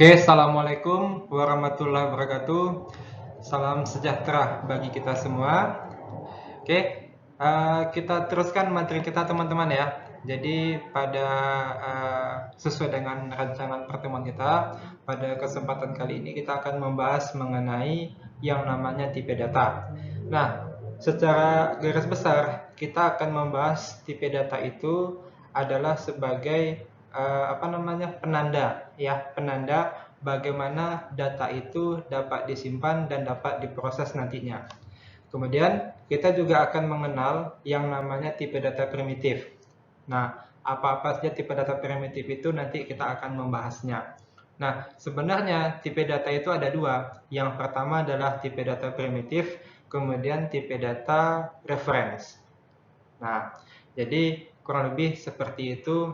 Oke, assalamualaikum warahmatullahi wabarakatuh. Salam sejahtera bagi kita semua. Oke, kita teruskan materi kita teman-teman ya. Jadi pada sesuai dengan rancangan pertemuan kita, pada kesempatan kali ini kita akan membahas mengenai yang namanya tipe data. Nah, secara garis besar kita akan membahas tipe data itu adalah sebagai penanda ya, penanda bagaimana data itu dapat disimpan dan dapat diproses nantinya. Kemudian kita juga akan mengenal yang namanya tipe data primitif. Nah, apa-apa saja tipe data primitif itu nanti kita akan membahasnya. Nah, sebenarnya tipe data itu ada dua. Yang pertama adalah tipe data primitif, kemudian tipe data reference. Nah, jadi kurang lebih seperti itu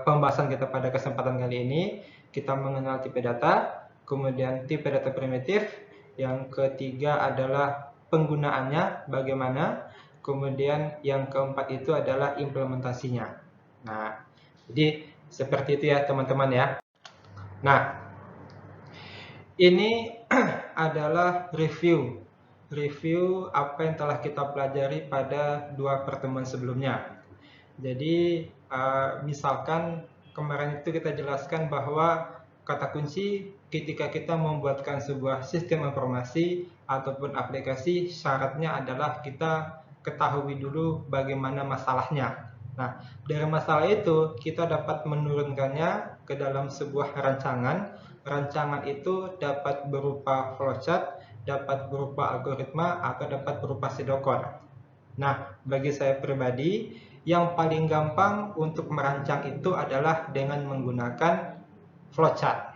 pembahasan kita pada kesempatan kali ini. Kita mengenal tipe data, kemudian tipe data primitif, yang ketiga adalah penggunaannya bagaimana, kemudian yang keempat itu adalah implementasinya. Nah, jadi seperti itu ya teman-teman ya. Nah, ini adalah review apa yang telah kita pelajari pada dua pertemuan sebelumnya. Jadi misalkan kemarin itu kita jelaskan bahwa kata kunci ketika kita membuatkan sebuah sistem informasi ataupun aplikasi, syaratnya adalah kita ketahui dulu bagaimana masalahnya. Nah, dari masalah itu kita dapat menurunkannya ke dalam sebuah rancangan. Rancangan itu dapat berupa flowchart, dapat berupa algoritma, atau dapat berupa pseudocode. Nah, bagi saya pribadi, yang paling gampang untuk merancang itu adalah dengan menggunakan flowchart.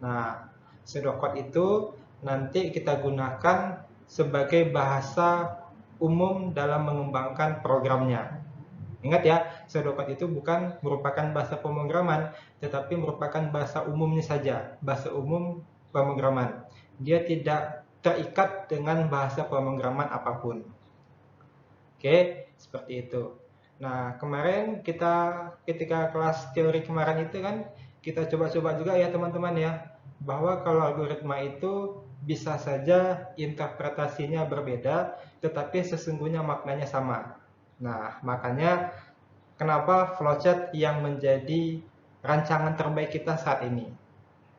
Nah, pseudocode itu nanti kita gunakan sebagai bahasa umum dalam mengembangkan programnya. Ingat ya, pseudocode itu bukan merupakan bahasa pemrograman, tetapi merupakan bahasa umumnya saja, bahasa umum pemrograman. Dia tidak terikat dengan bahasa pemrograman apapun. Oke, seperti itu. Nah, kemarin ketika kelas teori kemarin itu kan kita coba-coba juga ya teman-teman ya, bahwa kalau algoritma itu bisa saja interpretasinya berbeda, tetapi sesungguhnya maknanya sama. Nah, makanya kenapa flowchart yang menjadi rancangan terbaik kita saat ini.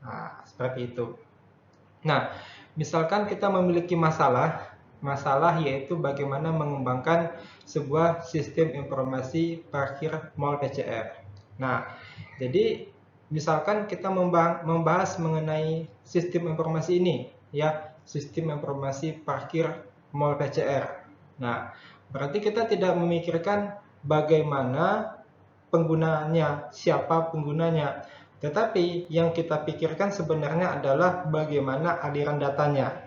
Nah, seperti itu. Nah, misalkan kita memiliki masalah yaitu bagaimana mengembangkan sebuah sistem informasi parkir mall PCR. Nah, jadi misalkan kita membahas mengenai sistem informasi ini, ya, sistem informasi parkir mall PCR. Nah, berarti kita tidak memikirkan bagaimana penggunanya, siapa penggunanya, tetapi yang kita pikirkan sebenarnya adalah bagaimana aliran datanya.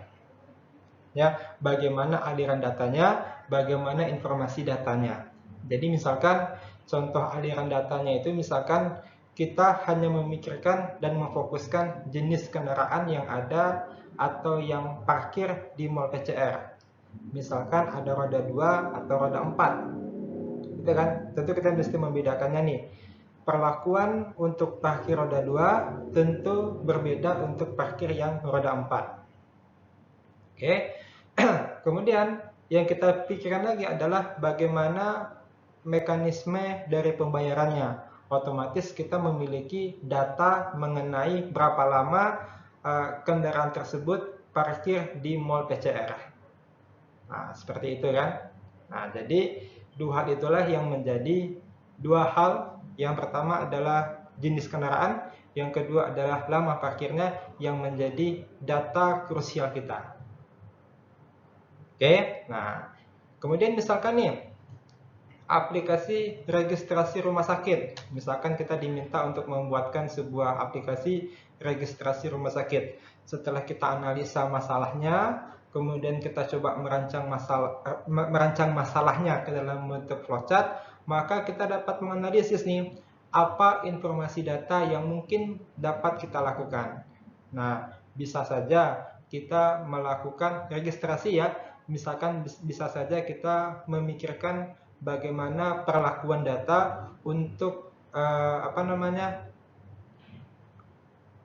Ya, bagaimana aliran datanya, bagaimana informasi datanya. Jadi misalkan contoh aliran datanya itu misalkan kita hanya memikirkan dan memfokuskan jenis kendaraan yang ada atau yang parkir di mall PCR. Misalkan ada roda 2 atau roda 4. Itu kan, tentu kita mesti membedakannya nih. Perlakuan untuk parkir roda 2 tentu berbeda untuk parkir yang roda 4. Oke. Kemudian yang kita pikirkan lagi adalah bagaimana mekanisme dari pembayarannya. Otomatis kita memiliki data mengenai berapa lama kendaraan tersebut parkir di mall PCR. Nah, seperti itu kan. Nah, jadi dua hal itulah yang menjadi dua hal. Yang pertama adalah jenis kendaraan, yang kedua adalah lama parkirnya yang menjadi data krusial kita. Oke, nah kemudian misalkan nih aplikasi registrasi rumah sakit. Misalkan kita diminta untuk membuatkan sebuah aplikasi registrasi rumah sakit. Setelah kita analisa masalahnya, kemudian kita coba merancang masalahnya ke dalam bentuk flowchart, maka kita dapat menganalisis nih apa informasi data yang mungkin dapat kita lakukan. Nah, bisa saja kita melakukan registrasi ya. Misalkan bisa saja kita memikirkan bagaimana perlakuan data untuk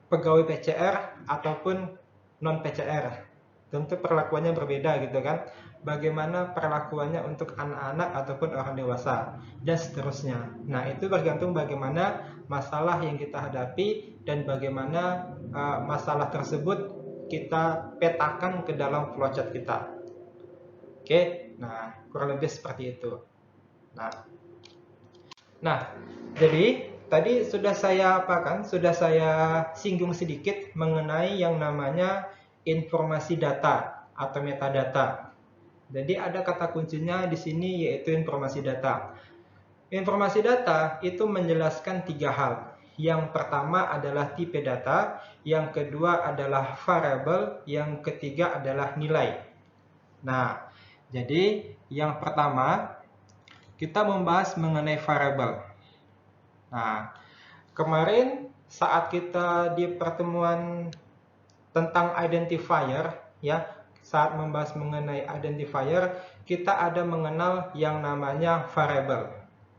pegawai PCR ataupun non PCR. Tentu perlakuannya berbeda gitu kan. Bagaimana perlakuannya untuk anak-anak ataupun orang dewasa dan seterusnya. Nah, itu bergantung bagaimana masalah yang kita hadapi dan bagaimana masalah tersebut kita petakan ke dalam flowchart kita. Oke, nah kurang lebih seperti itu. Nah, jadi tadi sudah saya sudah saya singgung sedikit mengenai yang namanya informasi data atau metadata. Jadi ada kata kuncinya di sini yaitu informasi data. Informasi data itu menjelaskan 3 hal. Yang pertama adalah tipe data, yang kedua adalah variabel, yang ketiga adalah nilai. Nah, jadi yang pertama kita membahas mengenai variabel. Nah, kemarin saat kita di pertemuan tentang identifier, ya, saat membahas mengenai identifier, kita ada mengenal yang namanya variabel,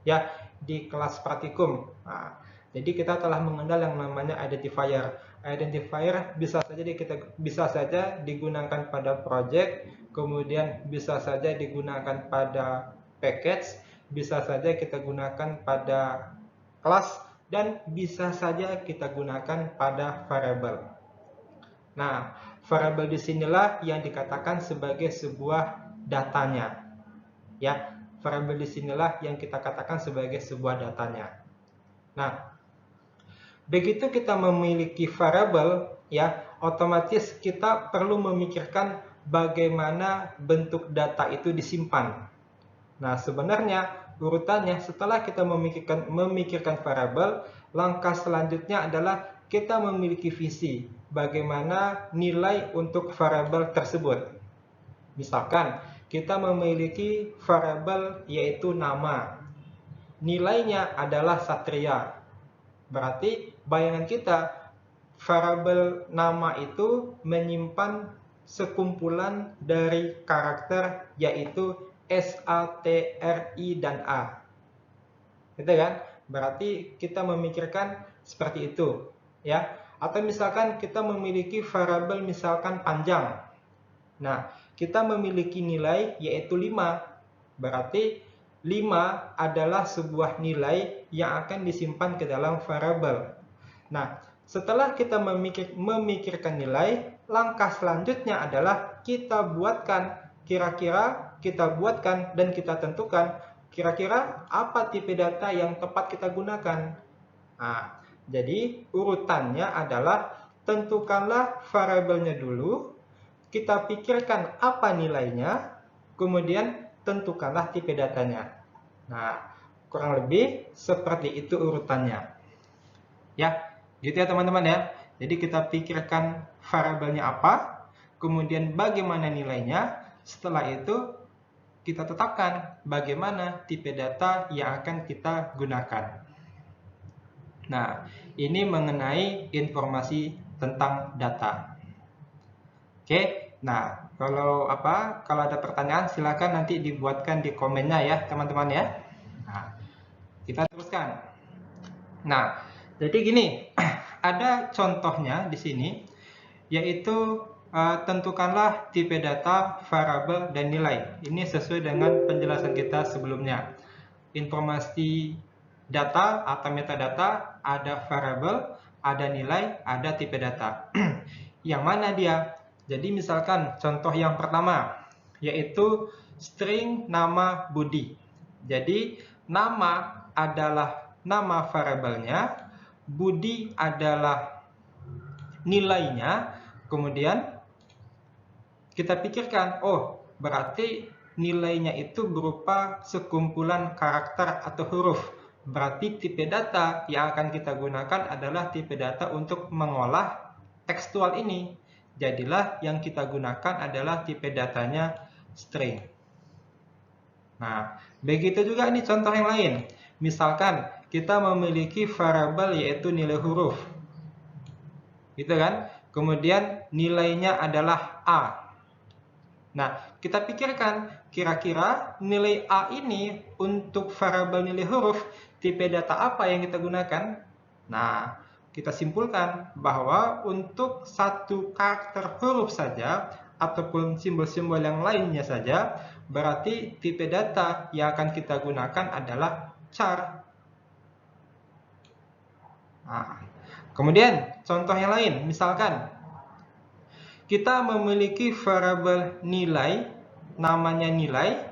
ya, di kelas praktikum. Nah, jadi kita telah mengenal yang namanya identifier. Identifier bisa saja digunakan pada project, kemudian bisa saja digunakan pada package, bisa saja kita gunakan pada kelas, dan bisa saja kita gunakan pada variabel. Nah, variabel disinilah yang dikatakan sebagai sebuah datanya. Ya, variabel disinilah yang kita katakan sebagai sebuah datanya. Nah, begitu kita memiliki variabel, ya, otomatis kita perlu memikirkan bagaimana bentuk data itu disimpan. Nah, sebenarnya urutannya setelah kita memikirkan variabel, langkah selanjutnya adalah kita memiliki visi bagaimana nilai untuk variabel tersebut. Misalkan kita memiliki variabel yaitu nama. Nilainya adalah Satria. Berarti bayangan kita variabel nama itu menyimpan sekumpulan dari karakter yaitu S, A, T, R, I, dan A. Gitu kan? Berarti kita memikirkan seperti itu, ya. Atau misalkan kita memiliki variabel misalkan panjang. Nah, kita memiliki nilai yaitu 5. Berarti 5 adalah sebuah nilai yang akan disimpan ke dalam variabel. Nah, setelah kita memikirkan nilai, langkah selanjutnya adalah kita buatkan dan kita tentukan kira-kira apa tipe data yang tepat kita gunakan. Nah, jadi urutannya adalah tentukanlah variabelnya dulu, kita pikirkan apa nilainya, kemudian tentukanlah tipe datanya. Nah, kurang lebih seperti itu urutannya. Ya, gitu ya teman-teman ya. Jadi kita pikirkan variabelnya apa, kemudian bagaimana nilainya. Setelah itu kita tetapkan bagaimana tipe data yang akan kita gunakan. Nah, ini mengenai informasi tentang data. Oke, nah kalau ada pertanyaan silakan nanti dibuatkan di komennya ya teman-teman ya. Nah, kita teruskan. Nah, jadi gini, ada contohnya di sini yaitu tentukanlah tipe data, variabel, dan nilai. Ini sesuai dengan penjelasan kita sebelumnya. Informasi data atau metadata, ada variabel, ada nilai, ada tipe data. Yang mana dia? Jadi misalkan contoh yang pertama, yaitu string nama Budi. Jadi nama adalah nama variabelnya, Budi adalah nilainya, kemudian kita pikirkan, oh berarti nilainya itu berupa sekumpulan karakter atau huruf. Berarti tipe data yang akan kita gunakan adalah tipe data untuk mengolah tekstual ini. Jadilah yang kita gunakan adalah tipe datanya string. Nah, begitu juga ini contoh yang lain. Misalkan kita memiliki variabel yaitu nilai huruf. Gitu kan? Kemudian nilainya adalah A. Nah, kita pikirkan kira-kira nilai A ini untuk variabel nilai huruf tipe data apa yang kita gunakan? Nah, kita simpulkan bahwa untuk satu karakter huruf saja ataupun simbol-simbol yang lainnya saja, berarti tipe data yang akan kita gunakan adalah char. Nah, kemudian contoh yang lain, misalkan kita memiliki variabel nilai, namanya nilai,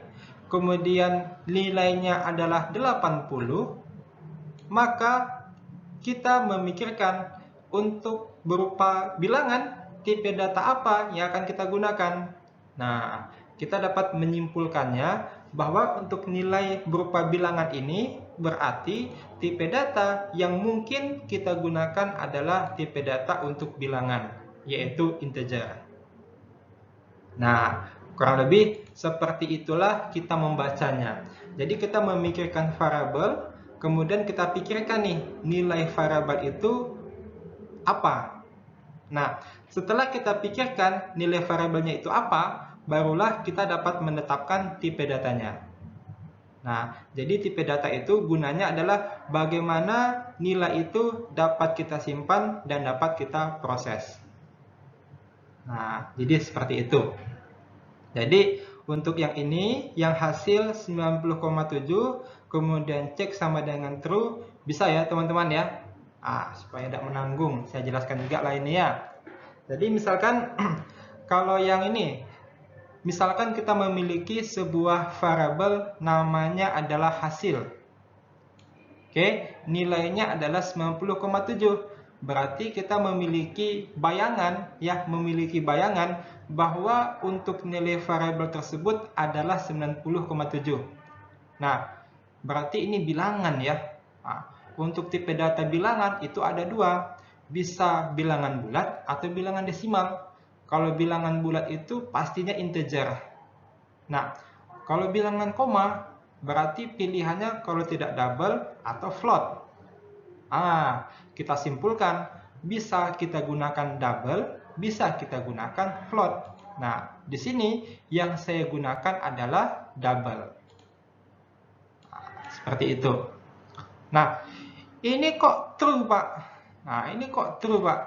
kemudian nilainya adalah 80, maka kita memikirkan untuk berupa bilangan, tipe data apa yang akan kita gunakan. Nah, kita dapat menyimpulkannya bahwa untuk nilai berupa bilangan ini berarti tipe data yang mungkin kita gunakan adalah tipe data untuk bilangan, yaitu integer. Nah, kurang lebih seperti itulah kita membacanya. Jadi kita memikirkan variabel, kemudian kita pikirkan nih nilai variabel itu apa. Nah, setelah kita pikirkan nilai variabelnya itu apa, barulah kita dapat menetapkan tipe datanya. Nah, jadi tipe data itu gunanya adalah bagaimana nilai itu dapat kita simpan dan dapat kita proses. Nah, jadi seperti itu. Jadi untuk yang ini, yang hasil 90,7, kemudian cek sama dengan true, bisa ya teman-teman ya. Supaya tidak menanggung, saya jelaskan juga lah ini ya. Jadi misalkan kalau yang ini, misalkan kita memiliki sebuah variabel namanya adalah hasil. Oke, nilainya adalah 90,7. Berarti kita memiliki bayangan ya, bahwa untuk nilai variabel tersebut adalah 90,7. Nah, berarti ini bilangan ya. Untuk tipe data bilangan itu ada dua, bisa bilangan bulat atau bilangan desimal. Kalau bilangan bulat itu pastinya integer. Nah, kalau bilangan koma berarti pilihannya kalau tidak double atau float. Kita simpulkan bisa kita gunakan double, bisa kita gunakan float. Nah, di sini yang saya gunakan adalah double. Seperti itu. Nah, ini kok true, Pak? Nah, ini kok true, Pak?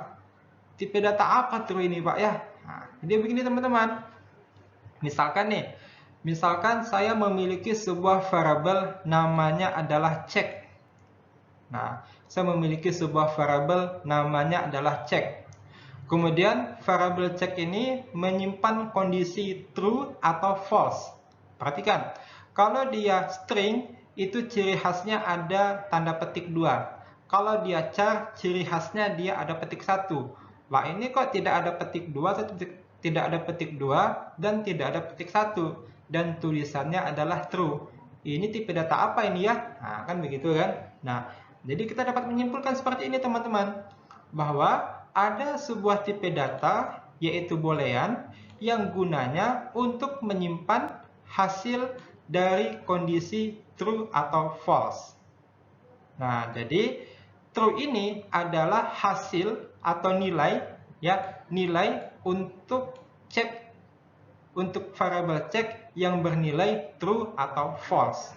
Tipe data apa true ini, Pak ya? Jadi begini teman-teman. Misalkan saya memiliki sebuah variabel namanya adalah cek. Nah, saya memiliki sebuah variabel namanya adalah cek. Kemudian variabel cek ini menyimpan kondisi true atau false. Perhatikan, kalau dia string itu ciri khasnya ada tanda petik 2. Kalau dia char, ciri khasnya dia ada petik 1. Lah ini kok tidak ada petik 2, tidak ada petik 2 dan tidak ada petik 1 dan tulisannya adalah true. Ini tipe data apa ini ya? Nah, kan begitu kan? Nah, jadi kita dapat menyimpulkan seperti ini teman-teman, bahwa ada sebuah tipe data yaitu boolean yang gunanya untuk menyimpan hasil dari kondisi true atau false. Nah, jadi true ini adalah hasil atau nilai ya, nilai untuk cek, untuk variabel cek yang bernilai true atau false.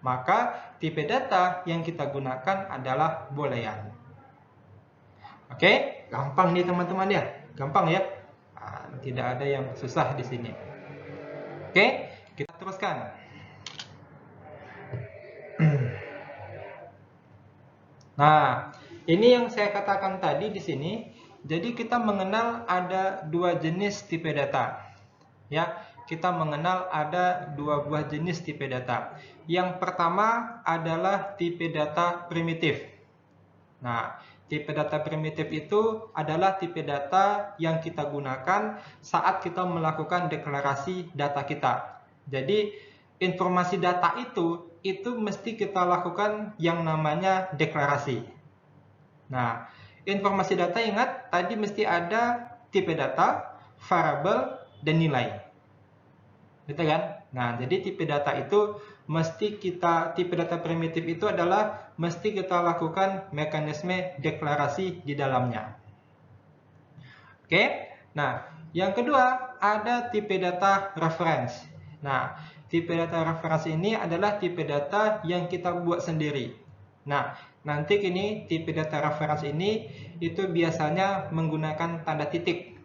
Maka tipe data yang kita gunakan adalah boolean. Oke, gampang nih teman-teman ya, gampang ya. Tidak ada yang susah di sini. Oke, kita teruskan. Nah, ini yang saya katakan tadi di sini. Jadi kita mengenal ada dua jenis tipe data. Ya, kita mengenal ada dua buah jenis tipe data. Yang pertama adalah tipe data primitif. Nah, tipe data primitif itu adalah tipe data yang kita gunakan saat kita melakukan deklarasi data kita. Jadi, informasi data itu mesti kita lakukan yang namanya deklarasi. Nah, informasi data ingat tadi mesti ada tipe data, variabel, dan nilai. Gitu kan? Nah, jadi tipe data itu tipe data primitif itu adalah mesti kita lakukan mekanisme deklarasi di dalamnya. Oke? Nah, yang kedua ada tipe data reference. Nah, tipe data reference ini adalah tipe data yang kita buat sendiri. Nah, nanti ini tipe data reference ini itu biasanya menggunakan tanda titik,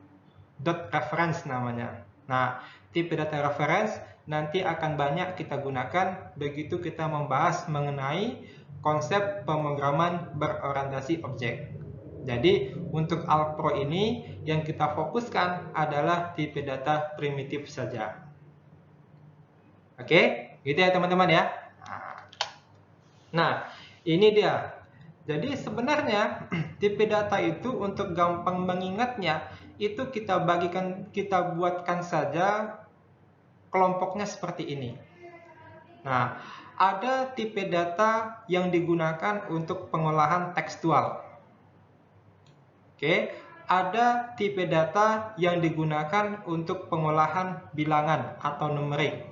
dot reference namanya. Nah, tipe data reference nanti akan banyak kita gunakan begitu kita membahas mengenai konsep pemrograman berorientasi objek. Jadi, untuk Alpro ini yang kita fokuskan adalah tipe data primitif saja. Oke, gitu ya teman-teman ya. Nah, ini dia. Jadi sebenarnya tipe data itu untuk gampang mengingatnya itu kita buatkan saja kelompoknya seperti ini. Nah, ada tipe data yang digunakan untuk pengolahan tekstual. Oke, ada tipe data yang digunakan untuk pengolahan bilangan atau numerik.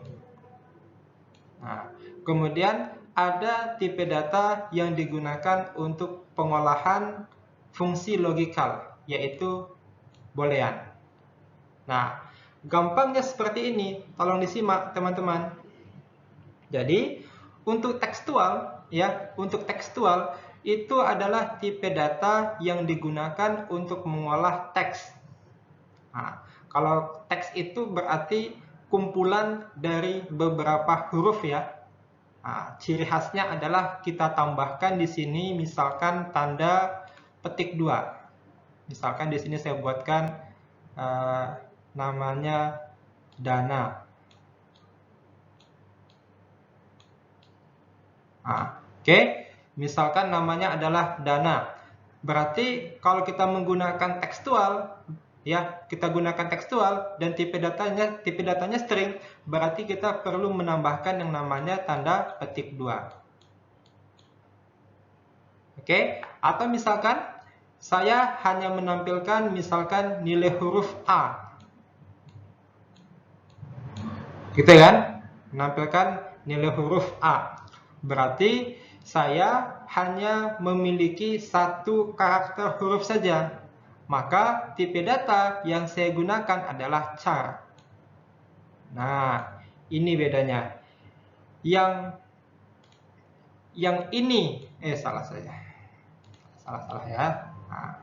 Nah, kemudian ada tipe data yang digunakan untuk pengolahan fungsi logikal, yaitu boolean. Nah, gampangnya seperti ini, tolong disimak teman-teman. Jadi, untuk tekstual itu adalah tipe data yang digunakan untuk mengolah teks. Nah, kalau teks itu berarti kumpulan dari beberapa huruf ya. Nah, ciri khasnya adalah kita tambahkan di sini misalkan tanda petik 2. Misalkan di sini saya buatkan namanya dana. Nah, oke, misalkan namanya adalah dana. Berarti kalau kita menggunakan tekstual, ya kita gunakan tekstual dan tipe datanya string, berarti kita perlu menambahkan yang namanya tanda petik 2. Oke, atau misalkan saya hanya menampilkan misalkan nilai huruf A. Gitu kan? Menampilkan nilai huruf A. Berarti saya hanya memiliki satu karakter huruf saja. Maka tipe data yang saya gunakan adalah char. Nah, ini bedanya. Yang ini, salah saya. Salah ya. Nah.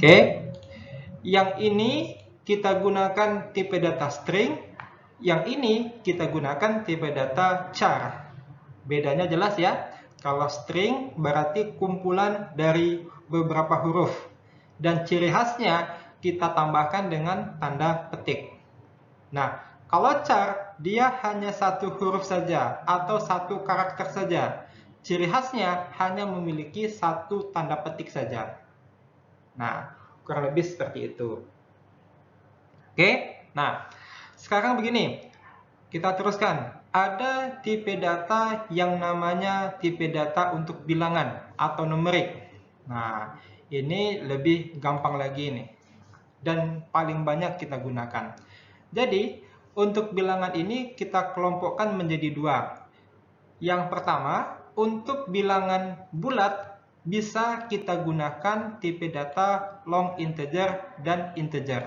Oke. Yang ini kita gunakan tipe data string, yang ini kita gunakan tipe data char. Bedanya jelas ya. Kalau string berarti kumpulan dari beberapa huruf. Dan ciri khasnya kita tambahkan dengan tanda petik. Nah, kalau char dia hanya satu huruf saja atau satu karakter saja. Ciri khasnya hanya memiliki satu tanda petik saja. Nah, kurang lebih seperti itu. Oke, nah sekarang begini, kita teruskan. Ada tipe data yang namanya tipe data untuk bilangan atau numerik. Nah, ini lebih gampang lagi nih, dan paling banyak kita gunakan. Jadi, untuk bilangan ini kita kelompokkan menjadi 2. Yang pertama, untuk bilangan bulat bisa kita gunakan tipe data long integer dan integer.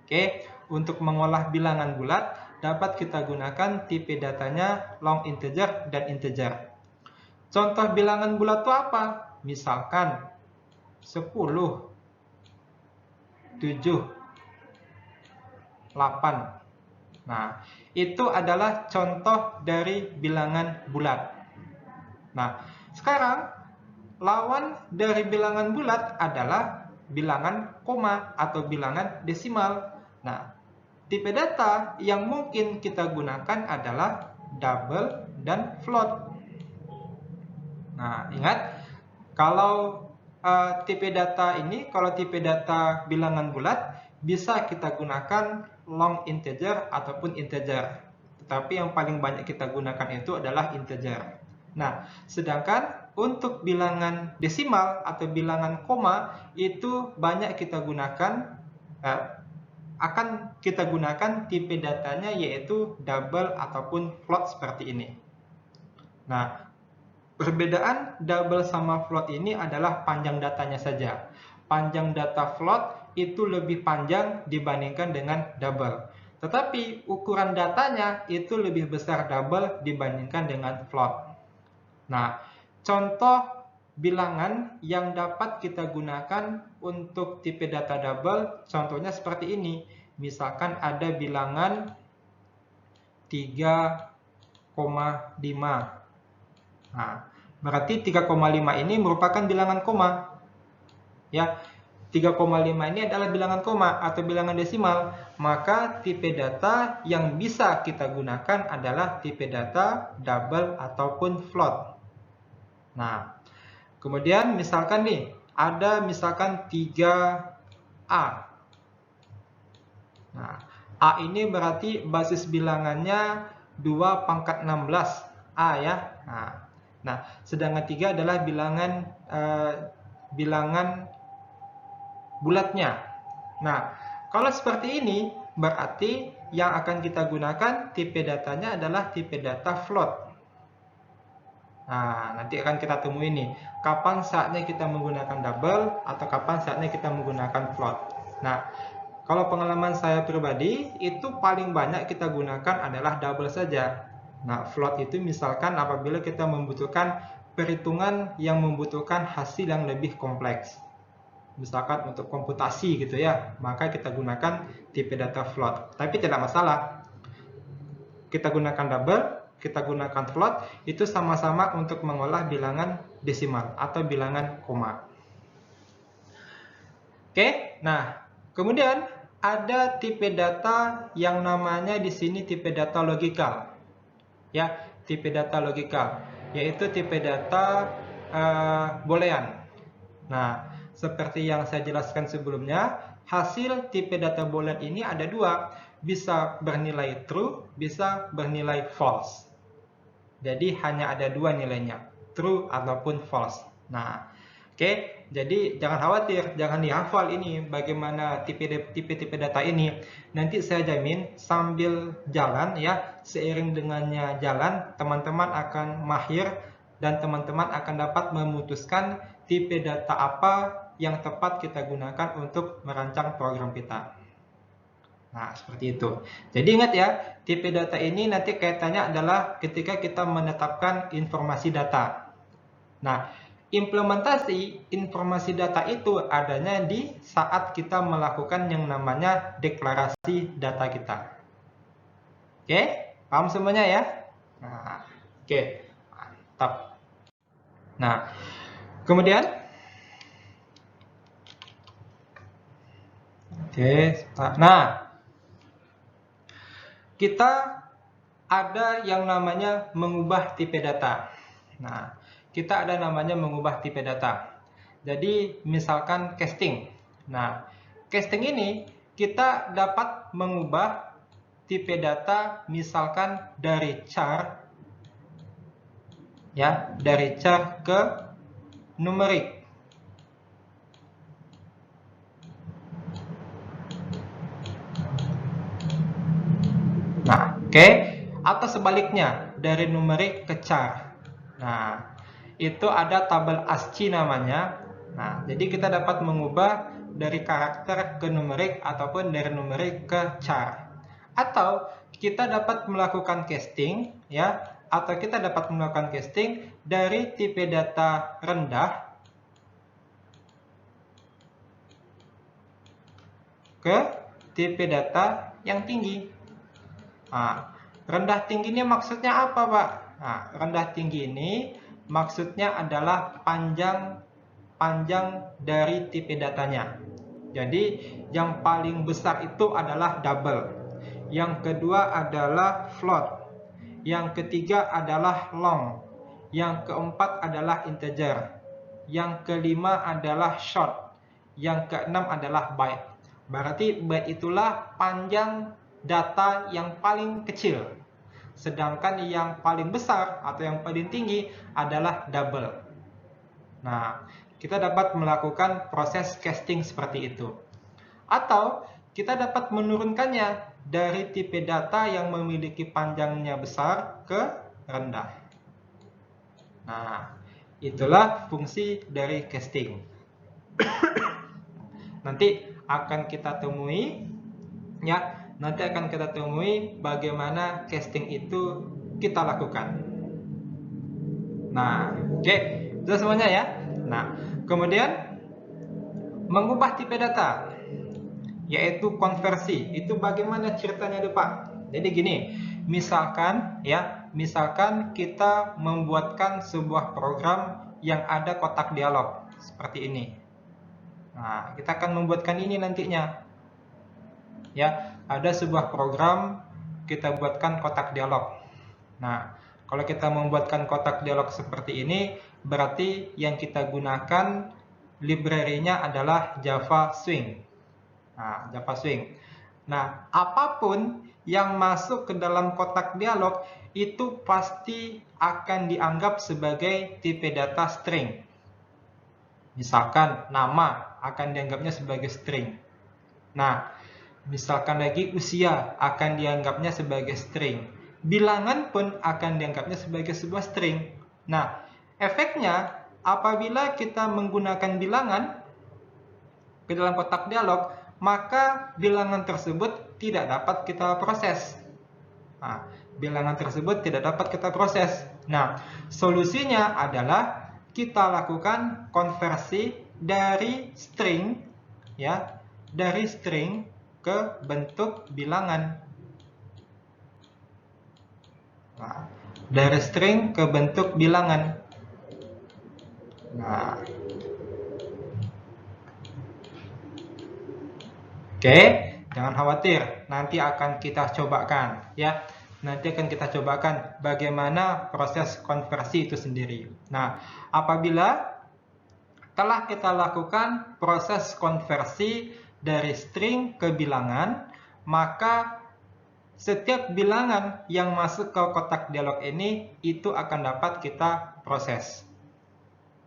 Oke, untuk mengolah bilangan bulat dapat kita gunakan tipe datanya long integer dan integer. Contoh bilangan bulat itu apa? Misalkan 10, 7, 8. Nah, itu adalah contoh dari bilangan bulat. Nah, sekarang lawan dari bilangan bulat adalah bilangan koma atau bilangan desimal. Nah, tipe data yang mungkin kita gunakan adalah double dan float. Nah, ingat, kalau tipe data bilangan bulat bisa kita gunakan long integer ataupun integer. Tetapi yang paling banyak kita gunakan itu adalah integer. Nah, sedangkan untuk bilangan desimal atau bilangan koma itu banyak kita gunakan akan kita gunakan tipe datanya yaitu double ataupun float seperti ini. Nah, perbedaan double sama float ini adalah panjang datanya saja. Panjang data float itu lebih panjang dibandingkan dengan double. Tetapi ukuran datanya itu lebih besar double dibandingkan dengan float. Nah, contoh bilangan yang dapat kita gunakan untuk tipe data double, contohnya seperti ini. Misalkan ada bilangan 3,5. Nah, berarti 3,5 ini merupakan bilangan koma. Ya, 3,5 ini adalah bilangan koma atau bilangan desimal. Maka tipe data yang bisa kita gunakan adalah tipe data double ataupun float. Nah, kemudian misalkan nih, ada misalkan 3A. Nah, A ini berarti basis bilangannya 2 pangkat 16 A ya. Nah, sedangkan 3 adalah bilangan bulatnya. Nah, kalau seperti ini berarti yang akan kita gunakan tipe datanya adalah tipe data float. Nah, nanti akan kita temui nih, kapan saatnya kita menggunakan double atau kapan saatnya kita menggunakan float. Nah, kalau pengalaman saya pribadi, itu paling banyak kita gunakan adalah double saja. Nah, float itu misalkan apabila kita membutuhkan perhitungan yang membutuhkan hasil yang lebih kompleks. Misalkan untuk komputasi gitu ya, maka kita gunakan tipe data float. Tapi tidak masalah. Kita gunakan double, kita gunakan float, itu sama-sama untuk mengolah bilangan desimal atau bilangan koma. Oke, nah kemudian ada tipe data yang namanya di sini tipe data logikal. Ya, tipe data logikal, yaitu tipe data boolean. Nah, seperti yang saya jelaskan sebelumnya, hasil tipe data boolean ini ada dua, bisa bernilai true, bisa bernilai false. Jadi hanya ada dua nilainya, true ataupun false. Nah, oke, jadi jangan khawatir, jangan dihafal ini bagaimana tipe data ini. Nanti saya jamin sambil jalan ya, seiring dengannya jalan, teman-teman akan mahir dan teman-teman akan dapat memutuskan tipe data apa yang tepat kita gunakan untuk merancang program kita. Nah, seperti itu. Jadi ingat ya, tipe data ini nanti kaitannya adalah ketika kita menetapkan informasi data. Nah, implementasi informasi data itu adanya di saat kita melakukan yang namanya deklarasi data kita. Oke, paham semuanya ya? Nah, oke, mantap. Nah, kemudian, kita ada yang namanya mengubah tipe data. Nah, kita ada namanya mengubah tipe data. Jadi, misalkan casting. Nah, casting ini kita dapat mengubah tipe data misalkan dari char ya, dari char ke numerik. Nah, oke, atau sebaliknya dari numerik ke char. Nah, itu ada tabel ASCII namanya. Nah, jadi kita dapat mengubah dari karakter ke numerik ataupun dari numerik ke char. Atau kita dapat melakukan casting ya, atau kita dapat melakukan casting dari tipe data rendah ke tipe data yang tinggi. Nah, rendah tinggi ini maksudnya apa, Pak? Nah, rendah tinggi ini maksudnya adalah panjang dari tipe datanya. Jadi, yang paling besar itu adalah double. Yang kedua adalah float. Yang ketiga adalah long. Yang keempat adalah integer. Yang kelima adalah short. Yang keenam adalah byte. Berarti byte itulah panjang data yang paling kecil. Sedangkan yang paling besar atau yang paling tinggi adalah double. Nah, kita dapat melakukan proses casting seperti itu. Atau kita dapat menurunkannya dari tipe data yang memiliki panjangnya besar ke rendah. Nah, itulah fungsi dari casting. Nanti akan kita temui ya nanti akan kita temui bagaimana casting itu kita lakukan. Nah, oke, itu semuanya ya. Nah, kemudian mengubah tipe data, yaitu konversi. Itu bagaimana ceritanya tuh Pak? Jadi gini, misalkan kita membuatkan sebuah program yang ada kotak dialog seperti ini. Nah, kita akan membuatkan ini nantinya. Ya, ada sebuah program kita buatkan kotak dialog. Nah, kalau kita membuatkan kotak dialog seperti ini, berarti yang kita gunakan library-nya adalah Java Swing. Nah, Java Swing. Nah, apapun yang masuk ke dalam kotak dialog itu pasti akan dianggap sebagai tipe data string. Misalkan nama akan dianggapnya sebagai string. Nah, misalkan lagi usia akan dianggapnya sebagai string. Bilangan pun akan dianggapnya sebagai sebuah string. Nah, efeknya apabila kita menggunakan bilangan ke dalam kotak dialog, maka bilangan tersebut tidak dapat kita proses. Nah, bilangan tersebut tidak dapat kita proses. Nah, solusinya adalah kita lakukan konversi dari string, ya, dari string ke bentuk bilangan. Nah, dari string ke bentuk bilangan. Nah, oke, jangan khawatir, nanti akan kita cobakan, ya. Nanti akan kita cobakan bagaimana proses konversi itu sendiri. Nah, apabila telah kita lakukan proses konversi dari string ke bilangan, maka setiap bilangan yang masuk ke kotak dialog ini itu akan dapat kita proses.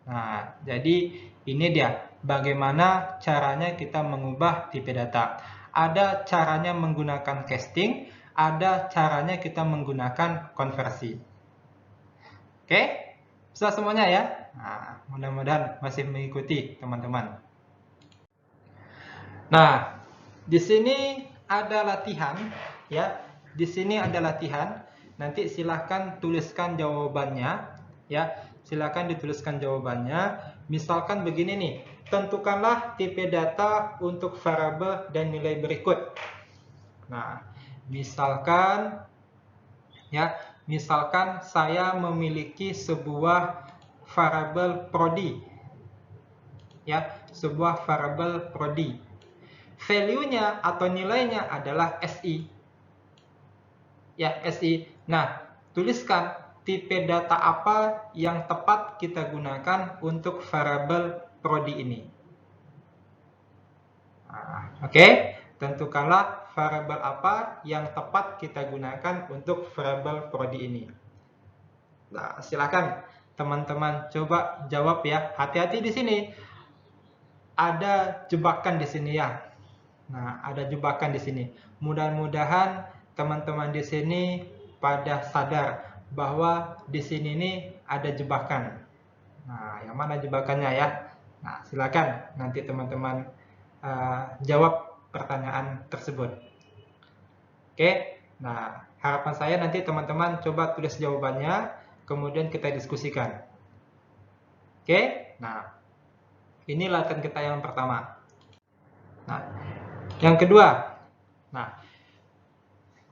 Nah, jadi ini dia bagaimana caranya kita mengubah tipe data. Ada caranya menggunakan casting, ada caranya kita menggunakan konversi. Oke, bisa semuanya ya. Nah, mudah-mudahan masih mengikuti teman-teman. Nah, di sini ada latihan ya. Di sini ada latihan. Nanti silahkan tuliskan jawabannya ya. Silahkan dituliskan jawabannya. Misalkan begini nih, tentukanlah tipe data untuk variabel dan nilai berikut. Nah, misalkan saya memiliki sebuah variabel prodi. Ya, sebuah variabel prodi. Value-nya atau nilainya adalah SI. Ya, SI. Nah, tuliskan tipe data apa yang tepat kita gunakan untuk variabel prodi ini. Nah, oke, tentukanlah variabel apa yang tepat kita gunakan untuk variabel prodi ini. Nah, silakan teman-teman coba jawab ya. Hati-hati di sini. Ada jebakan di sini ya. Nah, ada jebakan di sini. Mudah-mudahan teman-teman di sini pada sadar bahwa di sini nih ada jebakan. Nah, yang mana jebakannya ya? Nah, silakan nanti teman-teman jawab pertanyaan tersebut. Oke, nah harapan saya nanti teman-teman coba tulis jawabannya, kemudian kita diskusikan. Oke, nah ini latihan kita yang pertama. Nah, yang kedua, nah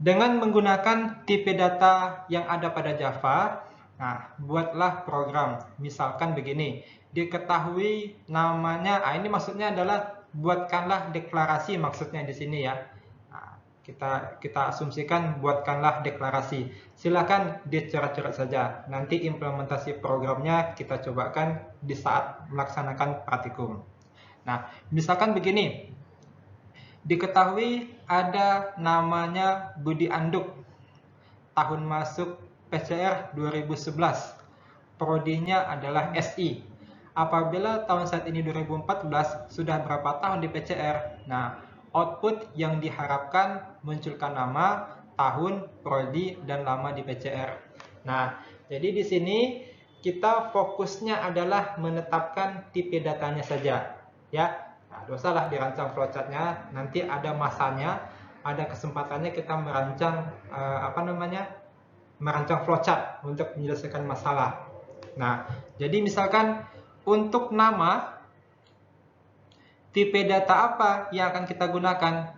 dengan menggunakan tipe data yang ada pada Java, nah, buatlah program. Misalkan begini, diketahui namanya, ini maksudnya adalah buatkanlah deklarasi maksudnya di sini ya. Nah, kita asumsikan buatkanlah deklarasi. Silakan dicoret-coret saja. Nanti implementasi programnya kita cobakan di saat melaksanakan praktikum. Nah, misalkan begini. Diketahui ada namanya Budi Anduk, tahun masuk PCR 2011, prodinya adalah SI. Apabila tahun saat ini 2014, sudah berapa tahun di PCR? Nah, output yang diharapkan munculkan nama, tahun, prodi, dan lama di PCR. Nah, jadi di sini kita fokusnya adalah menetapkan tipe datanya saja, ya. Nah, dosalah dirancang flowchart-nya, nanti ada masanya, ada kesempatannya kita merancang merancang flowchart untuk menyelesaikan masalah. Nah, jadi misalkan untuk nama, tipe data apa yang akan kita gunakan?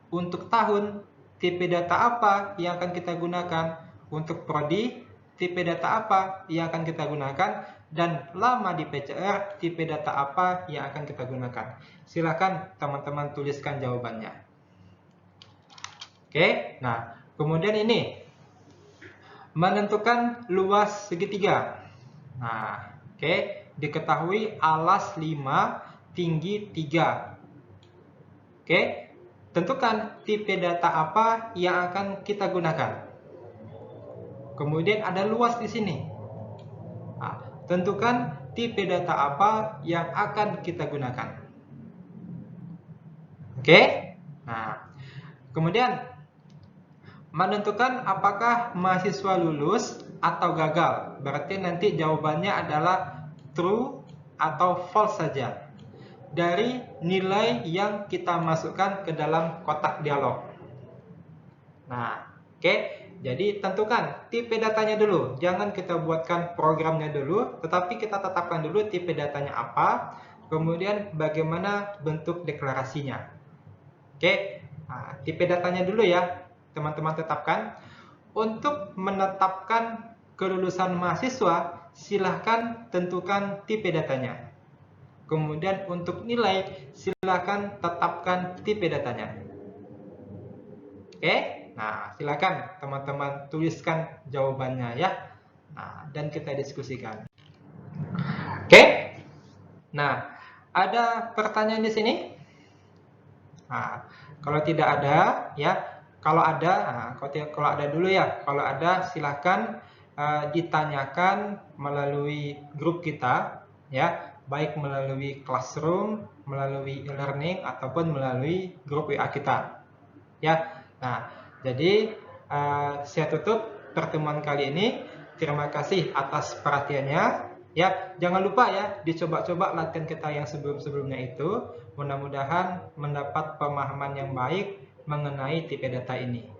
Untuk tahun, tipe data apa yang akan kita gunakan? Untuk prodi, tipe data apa yang akan kita gunakan? Dan lama di PCR, tipe data apa yang akan kita gunakan? Silakan teman-teman tuliskan jawabannya. Oke, nah kemudian ini menentukan luas segitiga. Nah, oke, diketahui alas 5, tinggi 3. Oke, tentukan tipe data apa yang akan kita gunakan. Kemudian ada luas di sini. Nah, tentukan tipe data apa yang akan kita gunakan. Oke, nah, kemudian menentukan apakah mahasiswa lulus atau gagal. Berarti nanti jawabannya adalah true atau false saja dari nilai yang kita masukkan ke dalam kotak dialog. Nah, oke. Jadi tentukan tipe datanya dulu. Jangan kita buatkan programnya dulu, tetapi kita tetapkan dulu tipe datanya apa, kemudian bagaimana bentuk deklarasinya. Oke. Nah, tipe datanya dulu ya. Teman-teman tetapkan. Untuk menetapkan kelulusan mahasiswa, silahkan tentukan tipe datanya. Kemudian untuk nilai, silahkan tetapkan tipe datanya. Oke, nah silahkan teman-teman tuliskan jawabannya ya. Nah, dan kita diskusikan. Oke, nah ada pertanyaan di sini? Nah, kalau tidak ada ya. Kalau ada, kalau ada dulu ya. Kalau ada silahkan ditanyakan melalui grup kita ya, baik melalui Classroom, melalui e-learning ataupun melalui grup WA kita. Ya. Nah, jadi saya tutup pertemuan kali ini. Terima kasih atas perhatiannya. Ya, jangan lupa ya dicoba-coba latihan kita yang sebelum-sebelumnya itu. Mudah-mudahan mendapat pemahaman yang baik mengenai tipe data ini.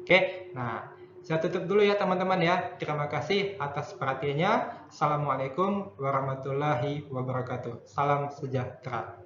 Oke, nah saya tutup dulu ya teman-teman ya. Terima kasih atas perhatiannya. Assalamualaikum warahmatullahi wabarakatuh. Salam sejahtera.